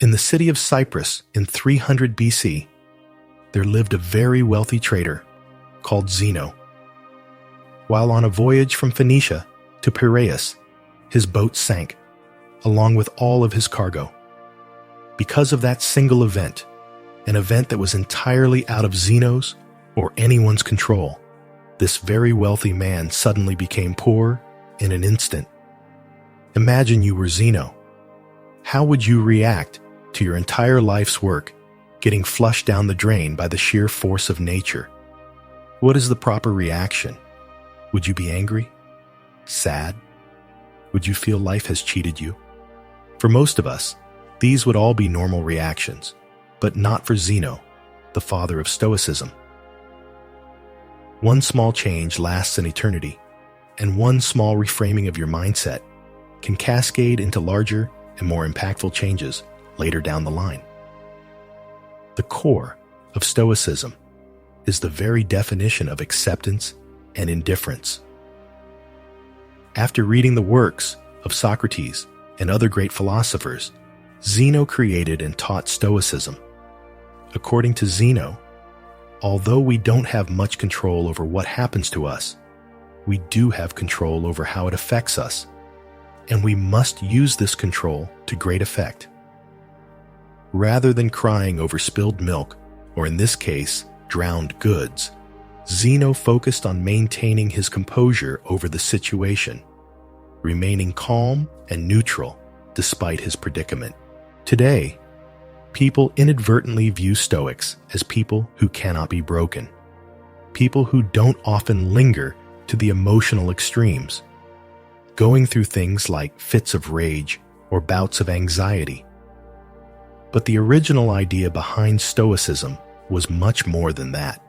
In the city of Cyprus in 300 BC, there lived a very wealthy trader called Zeno. While on a voyage from Phoenicia to Piraeus, his boat sank, along with all of his cargo. Because of that single event, an event that was entirely out of Zeno's or anyone's control, this very wealthy man suddenly became poor in an instant. Imagine you were Zeno. How would you react to your entire life's work getting flushed down the drain by the sheer force of nature? What is the proper reaction? Would you be angry? Sad? Would you feel life has cheated you? For most of us, these would all be normal reactions, but not for Zeno, the father of Stoicism. One small change lasts an eternity, and one small reframing of your mindset can cascade into larger and more impactful changes later down the line. The core of Stoicism is the very definition of acceptance and indifference. After reading the works of Socrates and other great philosophers, Zeno created and taught Stoicism. According to Zeno, although we don't have much control over what happens to us, we do have control over how it affects us, and we must use this control to great effect. Rather than crying over spilled milk, or in this case, drowned goods, Zeno focused on maintaining his composure over the situation, remaining calm and neutral despite his predicament. Today, people inadvertently view Stoics as people who cannot be broken, people who don't often linger to the emotional extremes, going through things like fits of rage or bouts of anxiety. But the original idea behind Stoicism was much more than that.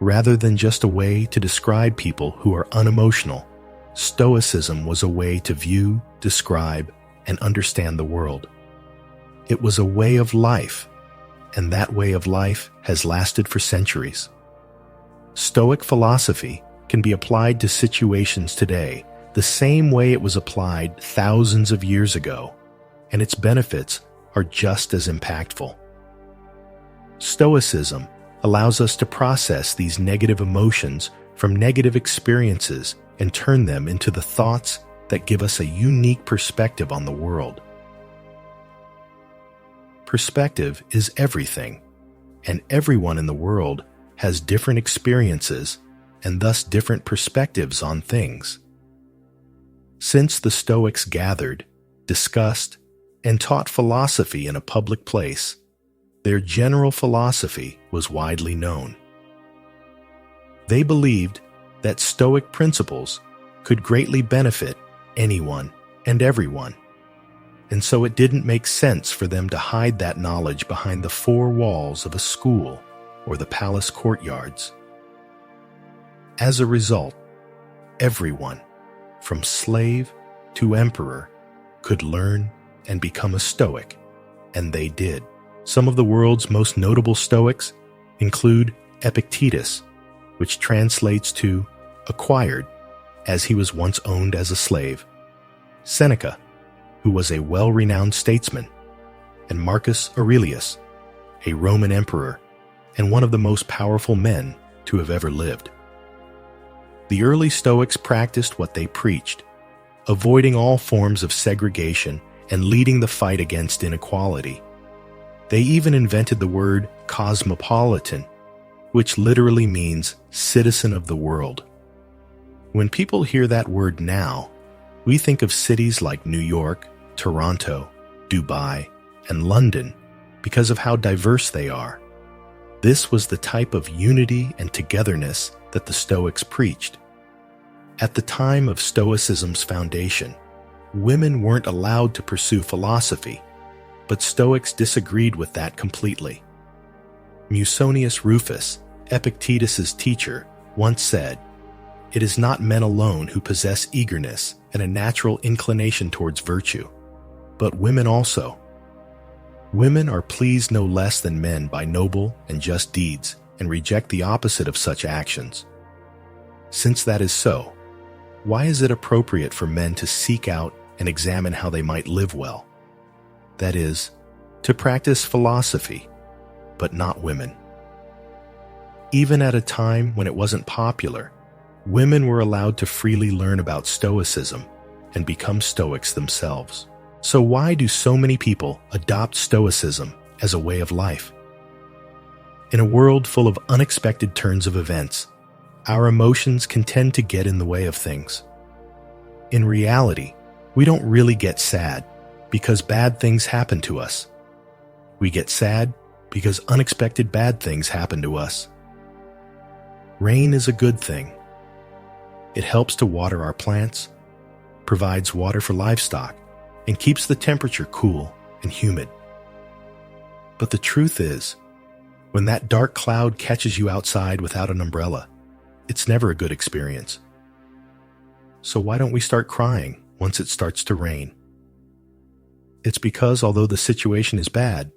Rather than just a way to describe people who are unemotional, Stoicism was a way to view, describe, and understand the world. It was a way of life, and that way of life has lasted for centuries. Stoic philosophy can be applied to situations today the same way it was applied thousands of years ago, and its benefits are just as impactful. Stoicism allows us to process these negative emotions from negative experiences and turn them into the thoughts that give us a unique perspective on the world. Perspective is everything, and everyone in the world has different experiences and thus different perspectives on things. Since the Stoics gathered, discussed, and taught philosophy in a public place, their general philosophy was widely known. They believed that Stoic principles could greatly benefit anyone and everyone, and so it didn't make sense for them to hide that knowledge behind the four walls of a school or the palace courtyards. As a result, everyone, from slave to emperor, could learn and become a Stoic, and they did. Some of the world's most notable Stoics include Epictetus, which translates to acquired, as he was once owned as a slave, Seneca, who was a well-renowned statesman, and Marcus Aurelius, a Roman emperor and one of the most powerful men to have ever lived. The early Stoics practiced what they preached, avoiding all forms of segregation and leading the fight against inequality. They even invented the word cosmopolitan, which literally means citizen of the world. When people hear that word now, we think of cities like New York, Toronto, Dubai, and London because of how diverse they are. This was the type of unity and togetherness that the Stoics preached. At the time of Stoicism's foundation, women weren't allowed to pursue philosophy, but Stoics disagreed with that completely. Musonius Rufus, Epictetus's teacher, once said, "It is not men alone who possess eagerness and a natural inclination towards virtue, but women also. Women are pleased no less than men by noble and just deeds and reject the opposite of such actions. Since that is so, why is it appropriate for men to seek out and examine how they might live well? That is, to practice philosophy, but not women. Even at a time when it wasn't popular, women were allowed to freely learn about Stoicism and become Stoics themselves. So why do so many people adopt Stoicism as a way of life? In a world full of unexpected turns of events, our emotions can tend to get in the way of things. In reality, we don't really get sad because bad things happen to us. We get sad because unexpected bad things happen to us. Rain is a good thing. It helps to water our plants, provides water for livestock, and keeps the temperature cool and humid. But the truth is, when that dark cloud catches you outside without an umbrella, it's never a good experience. So why don't we start crying once it starts to rain? It's because although the situation is bad,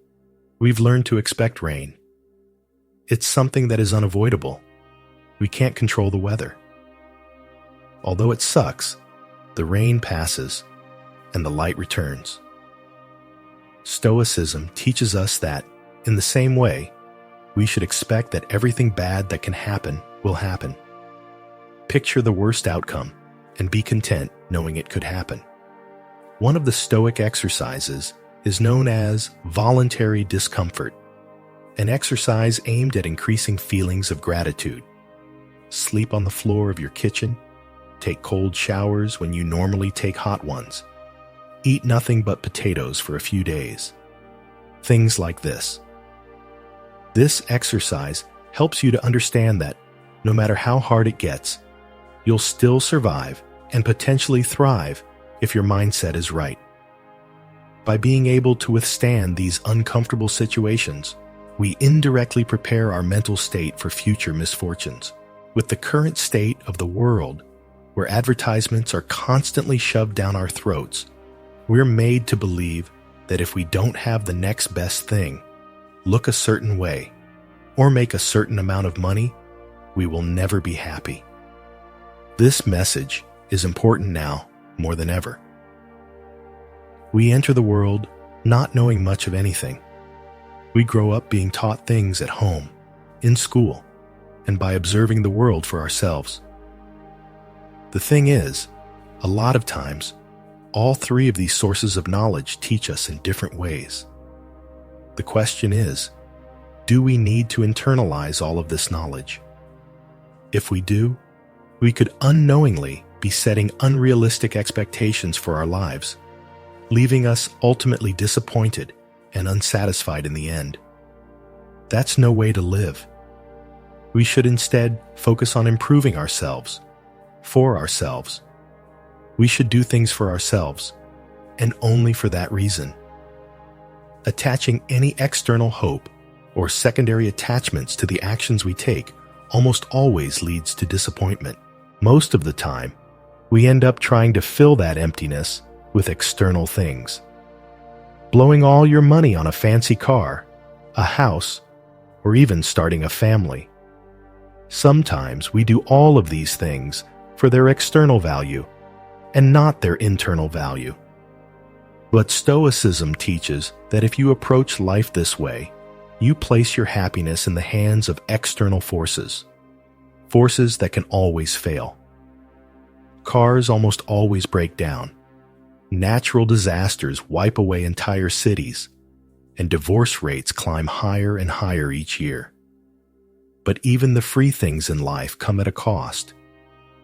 we've learned to expect rain. It's something that is unavoidable. We can't control the weather. Although it sucks, the rain passes and the light returns. Stoicism teaches us that, in the same way, we should expect that everything bad that can happen will happen. Picture the worst outcome and be content knowing it could happen. One of the Stoic exercises is known as voluntary discomfort, an exercise aimed at increasing feelings of gratitude. Sleep on the floor of your kitchen, take cold showers when you normally take hot ones, eat nothing but potatoes for a few days. Things like this. This exercise helps you to understand that no matter how hard it gets, you'll still survive and potentially thrive if your mindset is right. By being able to withstand these uncomfortable situations, we indirectly prepare our mental state for future misfortunes. With the current state of the world, where advertisements are constantly shoved down our throats, we're made to believe that if we don't have the next best thing, look a certain way, or make a certain amount of money, we will never be happy. This message is important now more than ever. We enter the world not knowing much of anything. We grow up being taught things at home, in school, and by observing the world for ourselves. The thing is, a lot of times, all three of these sources of knowledge teach us in different ways. The question is, do we need to internalize all of this knowledge? If we do, we could unknowingly be setting unrealistic expectations for our lives, leaving us ultimately disappointed and unsatisfied in the end. That's no way to live. We should instead focus on improving ourselves, for ourselves. We should do things for ourselves, and only for that reason. Attaching any external hope or secondary attachments to the actions we take almost always leads to disappointment. Most of the time, we end up trying to fill that emptiness with external things. Blowing all your money on a fancy car, a house, or even starting a family. Sometimes we do all of these things for their external value and not their internal value. But Stoicism teaches that if you approach life this way, you place your happiness in the hands of external forces, forces that can always fail. Cars almost always break down. Natural disasters wipe away entire cities, and divorce rates climb higher and higher each year. But even the free things in life come at a cost.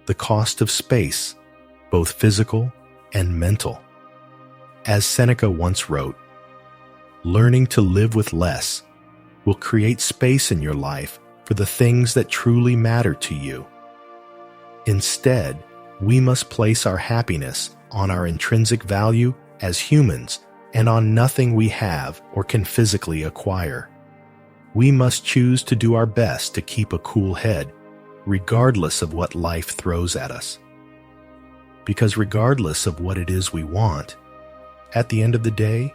The cost of space, both physical and mental. As Seneca once wrote, learning to live with less will create space in your life for the things that truly matter to you. Instead, we must place our happiness on our intrinsic value as humans and on nothing we have or can physically acquire. We must choose to do our best to keep a cool head, regardless of what life throws at us. Because regardless of what it is we want, at the end of the day,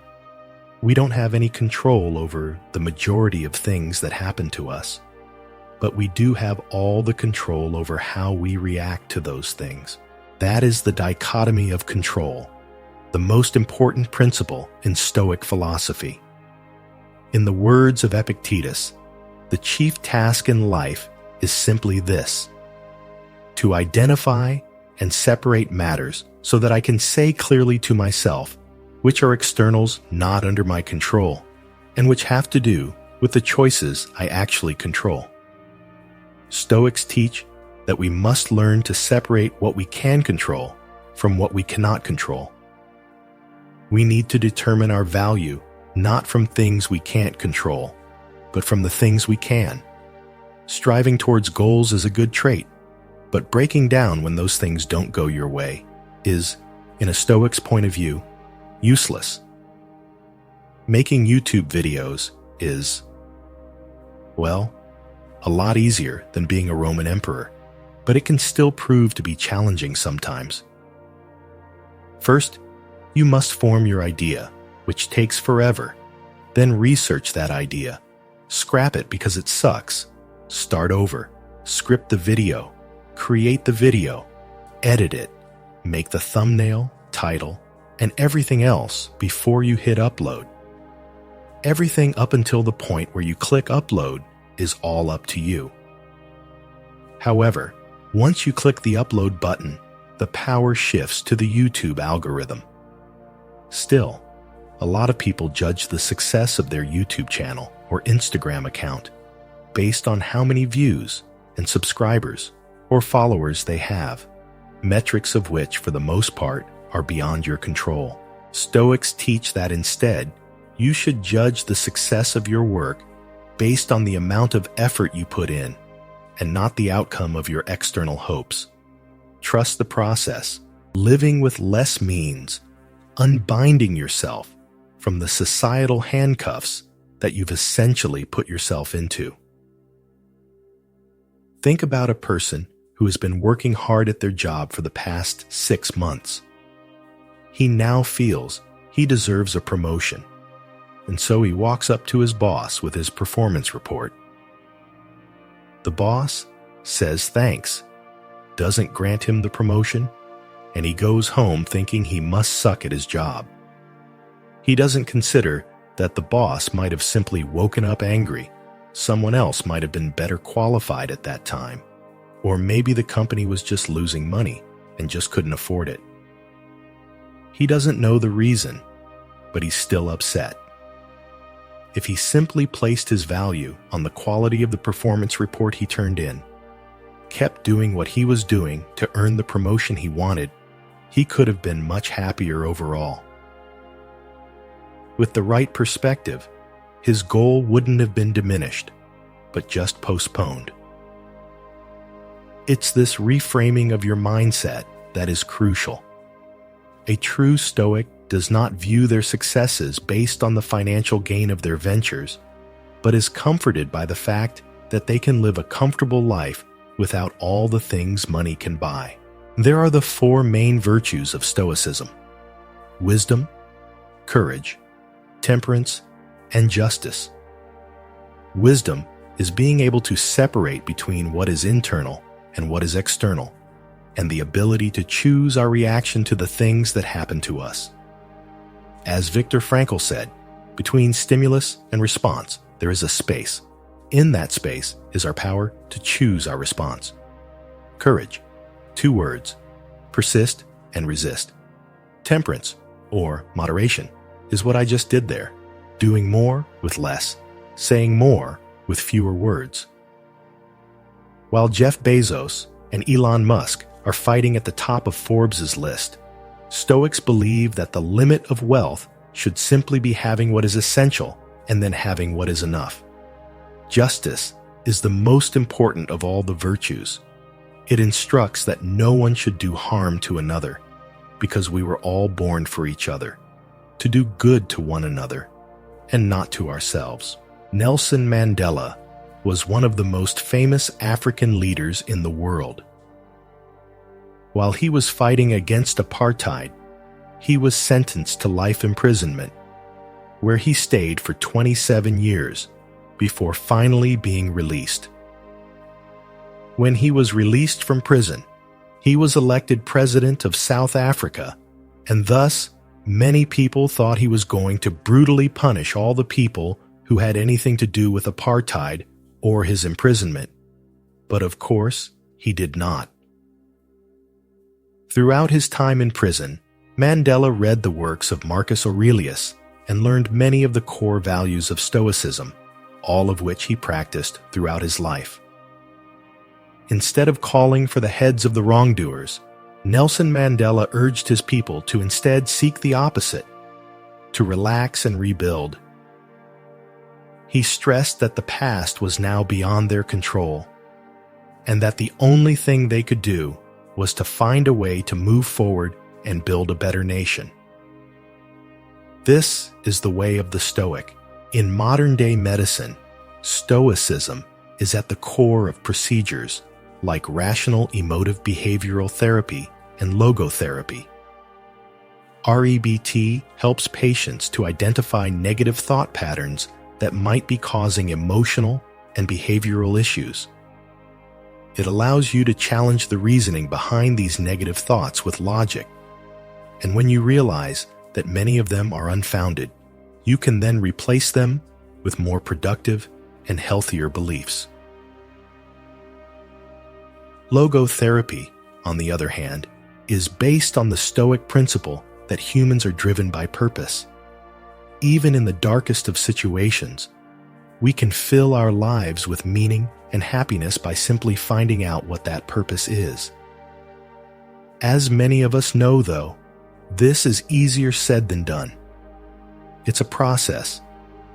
we don't have any control over the majority of things that happen to us, but we do have all the control over how we react to those things. That is the dichotomy of control, the most important principle in Stoic philosophy. In the words of Epictetus, the chief task in life is simply this: to identify and separate matters so that I can say clearly to myself which are externals not under my control and which have to do with the choices I actually control. Stoics teach that we must learn to separate what we can control from what we cannot control. We need to determine our value not from things we can't control, but from the things we can. Striving towards goals is a good trait, but breaking down when those things don't go your way is, in a Stoic's point of view, useless. Making YouTube videos is, well, a lot easier than being a Roman emperor, but it can still prove to be challenging sometimes. First, you must form your idea, which takes forever. Then research that idea. Scrap it because it sucks. Start over. Script the video. Create the video. Edit it. Make the thumbnail, title, and everything else before you hit upload. Everything up until the point where you click upload is all up to you. However, once you click the upload button, the power shifts to the YouTube algorithm. Still, a lot of people judge the success of their YouTube channel or Instagram account based on how many views and subscribers or followers they have, metrics of which, for the most part, are beyond your control. Stoics teach that instead, you should judge the success of your work based on the amount of effort you put in and not the outcome of your external hopes. Trust the process, living with less means, unbinding yourself from the societal handcuffs that you've essentially put yourself into. Think about a person who has been working hard at their job for the past 6 months. He now feels he deserves a promotion, and so he walks up to his boss with his performance report. The boss says thanks, doesn't grant him the promotion, and he goes home thinking he must suck at his job. He doesn't consider that the boss might have simply woken up angry. Someone else might have been better qualified at that time. Or maybe the company was just losing money and just couldn't afford it. He doesn't know the reason, but he's still upset. If he simply placed his value on the quality of the performance report he turned in, kept doing what he was doing to earn the promotion he wanted, he could have been much happier overall. With the right perspective, his goal wouldn't have been diminished, but just postponed. It's this reframing of your mindset that is crucial. A true Stoic does not view their successes based on the financial gain of their ventures, but is comforted by the fact that they can live a comfortable life without all the things money can buy. There are the 4 main virtues of Stoicism: wisdom, courage, temperance, and justice. Wisdom is being able to separate between what is internal and what is external, and the ability to choose our reaction to the things that happen to us. As Viktor Frankl said, between stimulus and response, there is a space. In that space is our power to choose our response. Courage, 2 words: persist and resist. Temperance, or moderation, is what I just did there, doing more with less, saying more with fewer words. While Jeff Bezos and Elon Musk are fighting at the top of Forbes' list, Stoics believe that the limit of wealth should simply be having what is essential and then having what is enough. Justice is the most important of all the virtues. It instructs that no one should do harm to another, because we were all born for each other, to do good to one another, and not to ourselves. Nelson Mandela was one of the most famous African leaders in the world. While he was fighting against apartheid, he was sentenced to life imprisonment, where he stayed for 27 years before finally being released. When he was released from prison, he was elected president of South Africa, and thus many people thought he was going to brutally punish all the people who had anything to do with apartheid or his imprisonment, but of course, he did not. Throughout his time in prison, Mandela read the works of Marcus Aurelius and learned many of the core values of Stoicism, all of which he practiced throughout his life. Instead of calling for the heads of the wrongdoers, Nelson Mandela urged his people to instead seek the opposite, to relax and rebuild. He stressed that the past was now beyond their control, and that the only thing they could do was to find a way to move forward and build a better nation. This is the way of the Stoic. In modern-day medicine, Stoicism is at the core of procedures like rational emotive behavioral therapy and logotherapy. REBT helps patients to identify negative thought patterns that might be causing emotional and behavioral issues. It allows you to challenge the reasoning behind these negative thoughts with logic. And when you realize that many of them are unfounded, you can then replace them with more productive and healthier beliefs. Logotherapy, on the other hand, is based on the Stoic principle that humans are driven by purpose. Even in the darkest of situations, we can fill our lives with meaning and happiness by simply finding out what that purpose is. As many of us know, though, this is easier said than done. It's a process,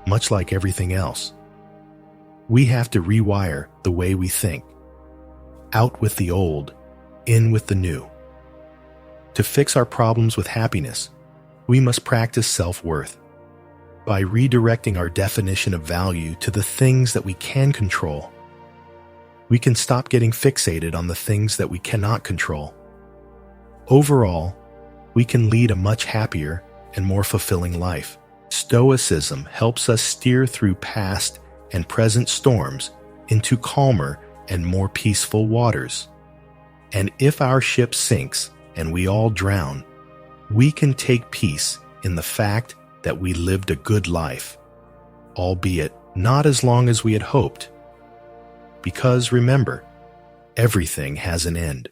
much like everything else. We have to rewire the way we think. Out with the old, in with the new. To fix our problems with happiness, we must practice self-worth. By redirecting our definition of value to the things that we can control, we can stop getting fixated on the things that we cannot control. Overall, we can lead a much happier and more fulfilling life. Stoicism helps us steer through past and present storms into calmer and more peaceful waters. And if our ship sinks and we all drown, we can take peace in the fact that we lived a good life, albeit not as long as we had hoped. Because remember, everything has an end.